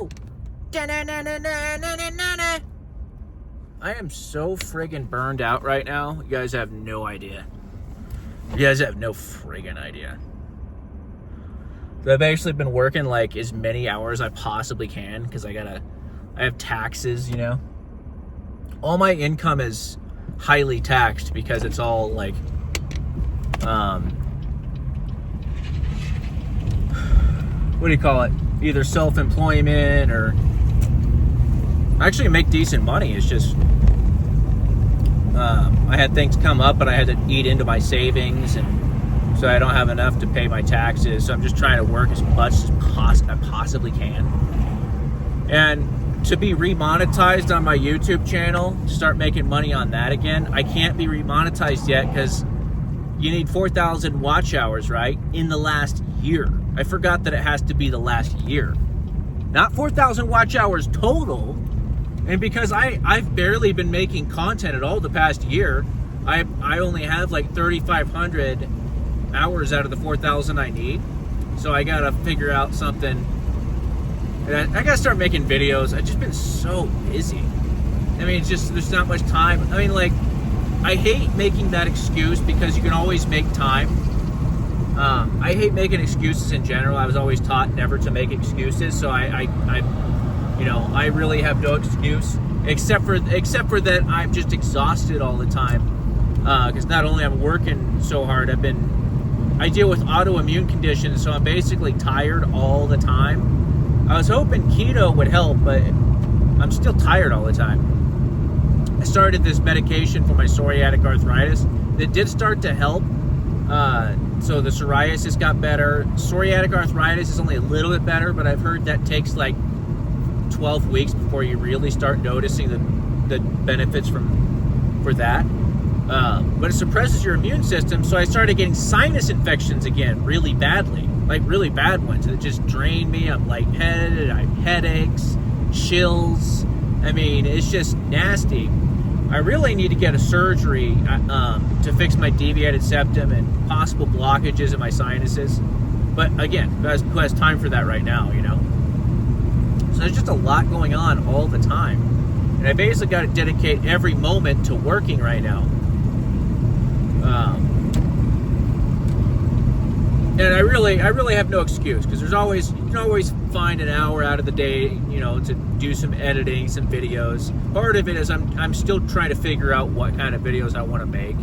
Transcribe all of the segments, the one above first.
go. Da-na-na-na-na-na-na-na. I am so friggin' burned out right now. You guys have no idea. You guys have no friggin' idea. So I've actually been working like as many hours as I possibly can because I have taxes, you know. All my income is highly taxed because it's all like what do you call it? Either self-employment or I actually make decent money. It's just I had things come up and I had to eat into my savings, and so I don't have enough to pay my taxes. So I'm just trying to work as much as I possibly can. And to be remonetized on my YouTube channel, to start making money on that again, I can't be remonetized yet because you need 4,000 watch hours, right? In the last year. I forgot that it has to be the last year. Not 4,000 watch hours total. And because I've barely been making content at all the past year, I only have like 3,500 hours out of the 4,000 I need. So I gotta figure out something. And I gotta start making videos. I've just been so busy. I mean, it's just, there's not much time. I mean, like, I hate making that excuse because you can always make time. I hate making excuses in general. I was always taught never to make excuses. So I really have no excuse except for that I'm just exhausted all the time. Because not only I'm working so hard, I deal with autoimmune conditions, so I'm basically tired all the time. I was hoping keto would help, but I'm still tired all the time. I started this medication for my psoriatic arthritis that did start to help. So the psoriasis got better. Psoriatic arthritis is only a little bit better, but I've heard that takes like 12 weeks before you really start noticing the benefits for that. But it suppresses your immune system, so I started getting sinus infections again really badly, like really bad ones that just drain me. I'm lightheaded, I have headaches, chills. I mean, it's just nasty. I really need to get a surgery to fix my deviated septum and possible blockages in my sinuses. But again, who has time for that right now, you know? So there's just a lot going on all the time. And I basically got to dedicate every moment to working right now. And I really have no excuse because you can always find an hour out of the day, you know, to do some editing, some videos. Part of it is I'm still trying to figure out what kind of videos I want to make,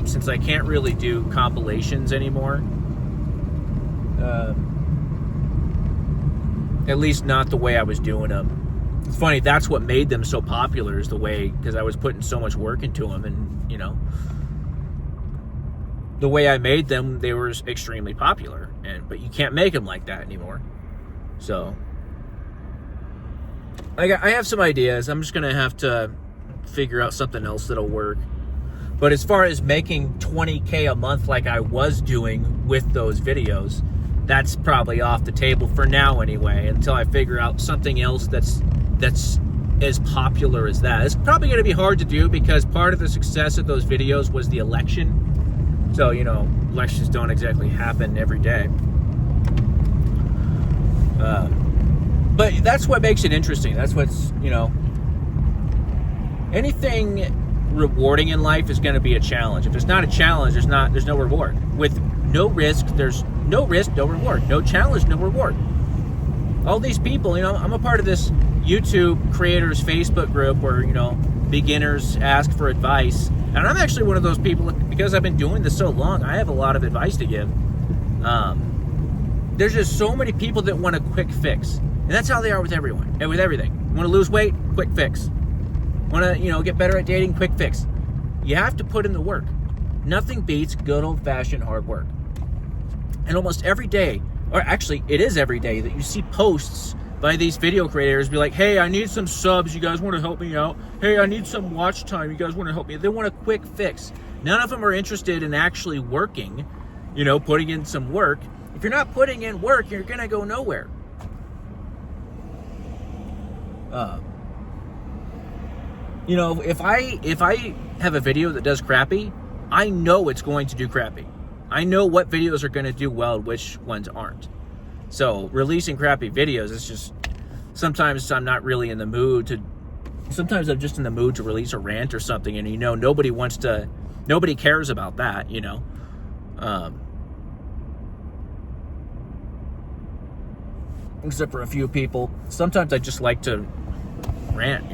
since I can't really do compilations anymore. At least not the way I was doing them. It's funny, that's what made them so popular, is the way, because I was putting so much work into them, and you know, the way I made them, they were extremely popular. But you can't make them like that anymore. So I have some ideas. I'm just gonna have to figure out something else that'll work. But as far as making $20K a month like I was doing with those videos, that's probably off the table for now anyway, until I figure out something else that's as popular as that. It's probably going to be hard to do because part of the success of those videos was the election. So, you know, elections don't exactly happen every day. But that's what makes it interesting. That's what's, you know, anything rewarding in life is going to be a challenge. If it's not a challenge, there's no reward. With no risk, there's no risk, no reward. No challenge, no reward. All these people, you know, I'm a part of this YouTube creators Facebook group where, you know, beginners ask for advice. And I'm actually one of those people, because I've been doing this so long, I have a lot of advice to give. There's just so many people that want a quick fix. And that's how they are with everyone and with everything. Want to lose weight? Quick fix. Want to, you know, get better at dating? Quick fix. You have to put in the work. Nothing beats good old-fashioned hard work. And almost every day, or actually it is every day, that you see posts by these video creators be like, hey, I need some subs, you guys want to help me out? Hey, I need some watch time, you guys want to help me? They want a quick fix. None of them are interested in actually working, you know, putting in some work. If you're not putting in work, you're gonna go nowhere. You know, if I have a video that does crappy, I know it's going to do crappy. I know what videos are going to do well, which ones aren't. So releasing crappy videos is just, sometimes I'm not really in the mood to, sometimes I'm just in the mood to release a rant or something, and nobody cares about that, except for a few people. Sometimes I just like to rant,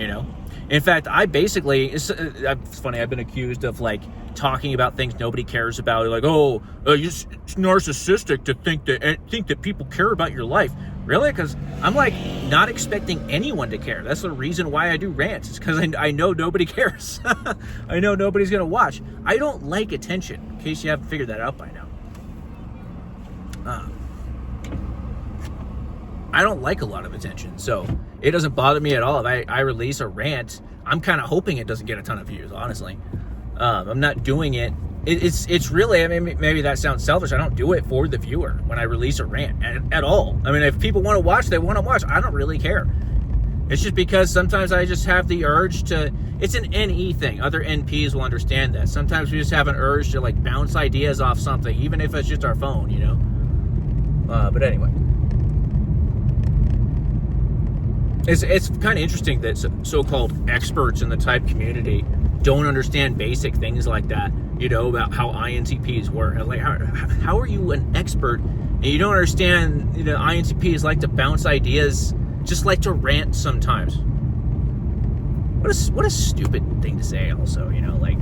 In fact, it's funny, I've been accused of like talking about things nobody cares about. Like, you're narcissistic to think that people care about your life. Really? Because I'm like not expecting anyone to care. That's the reason why I do rants. It's because I know nobody cares. I know nobody's gonna watch. I don't like attention, in case you haven't figured that out by now. I don't like a lot of attention, so it doesn't bother me at all if I release a rant. I'm kind of hoping it doesn't get a ton of views, honestly. I'm not doing it. It's really, I mean, maybe that sounds selfish. I don't do it for the viewer when I release a rant at all. I mean, if people want to watch, they want to watch. I don't really care. It's just because sometimes I just have the urge to, it's an NE thing. Other NPs will understand that. Sometimes we just have an urge to like bounce ideas off something, even if it's just our phone, But anyway. It's kind of interesting that so-called experts in the type community don't understand basic things like that, about how INTPs work. Like, how are you an expert and you don't understand, INTPs like to bounce ideas, just like to rant sometimes. What a stupid thing to say also, like.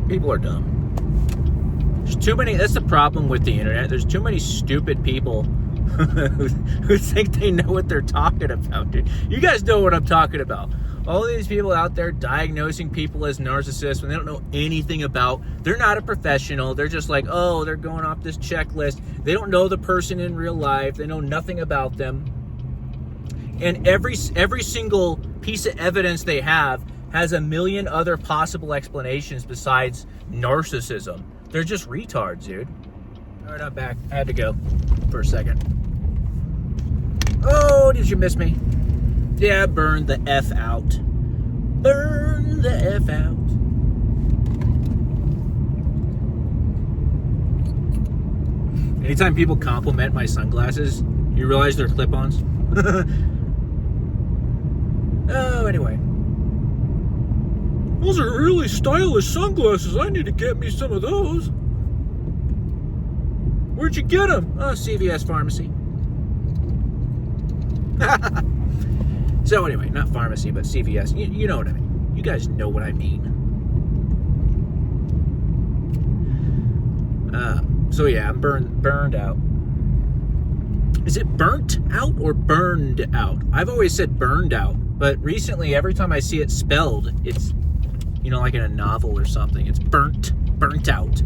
People are dumb. There's too many, that's the problem with the internet. There's too many stupid people who think they know what they're talking about, dude. You guys know what I'm talking about. All these people out there diagnosing people as narcissists when they don't know anything about, they're not a professional. They're just like, they're going off this checklist. They don't know the person in real life. They know nothing about them. And every single piece of evidence they have has a million other possible explanations besides narcissism. They're just retards, dude. All right, I'm back. I had to go for a second. Oh, did you miss me? Yeah, burn the F out. Burn the F out. Anytime people compliment my sunglasses, you realize they're clip-ons? Oh, anyway. Those are really stylish sunglasses. I need to get me some of those. Where'd you get them? Oh, CVS Pharmacy. So anyway, not pharmacy, but CVS. You know what I mean. You guys know what I mean. So yeah, I'm burned out. Is it burnt out or burned out? I've always said burned out, but recently every time I see it spelled, it's, like in a novel or something. It's burnt out.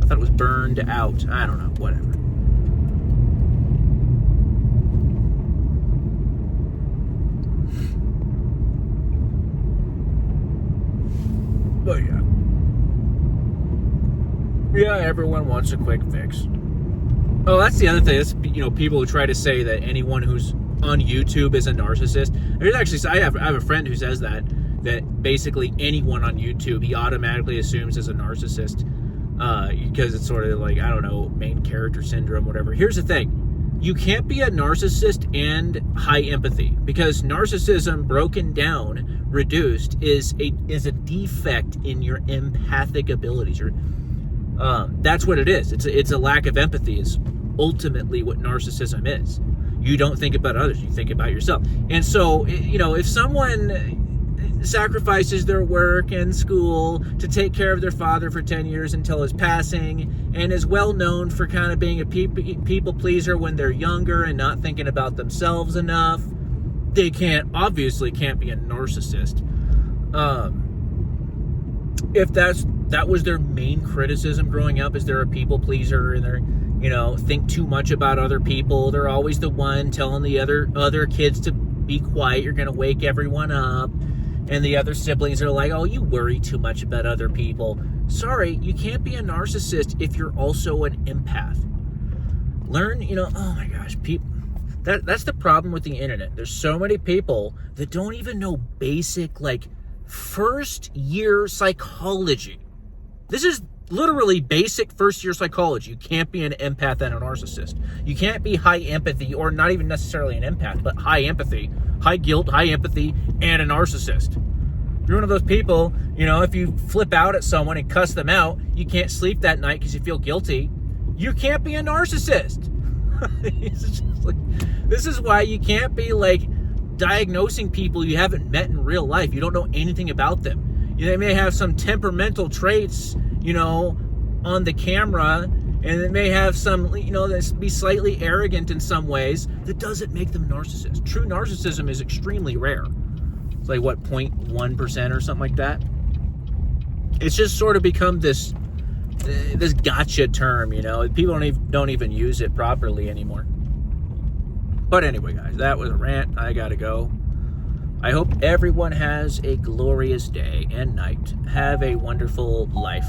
I thought it was burned out. I don't know, whatever. But yeah, everyone wants a quick fix. Oh, that's the other thing. It's, people who try to say that anyone who's on YouTube is a narcissist. There's actually, I have a friend who says that basically anyone on YouTube he automatically assumes is a narcissist, because it's sort of like, I don't know, main character syndrome, whatever. Here's the thing. You can't be a narcissist and high empathy, because narcissism broken down, reduced, is a defect in your empathic abilities. That's what it is. It's a lack of empathy is ultimately what narcissism is. You don't think about others, you think about yourself. And so, if someone sacrifices their work and school to take care of their father for 10 years until his passing, and is well known for kind of being a people pleaser when they're younger and not thinking about themselves enough, they obviously can't be a narcissist. If that was their main criticism growing up, is they're a people pleaser and they're, think too much about other people. They're always the one telling the other kids to be quiet. You're going to wake everyone up. And the other siblings are like, oh, you worry too much about other people. Sorry, you can't be a narcissist if you're also an empath. Learn, oh my gosh, people. That's the problem with the internet. There's so many people that don't even know basic, first year psychology. This is literally basic first-year psychology. You can't be an empath and a narcissist. You can't be high empathy, or not even necessarily an empath, but high empathy, high guilt, high empathy, and a narcissist. If you're one of those people, if you flip out at someone and cuss them out, you can't sleep that night because you feel guilty. You can't be a narcissist. This is why you can't be diagnosing people you haven't met in real life. You don't know anything about them. They may have some temperamental traits, on the camera, and they may have some, be slightly arrogant in some ways. That doesn't make them narcissists. True narcissism is extremely rare. It's 0.1% or something like that. It's just sort of become this gotcha term, People don't even use it properly anymore. But anyway, guys, that was a rant. I gotta go. I hope everyone has a glorious day and night. Have a wonderful life.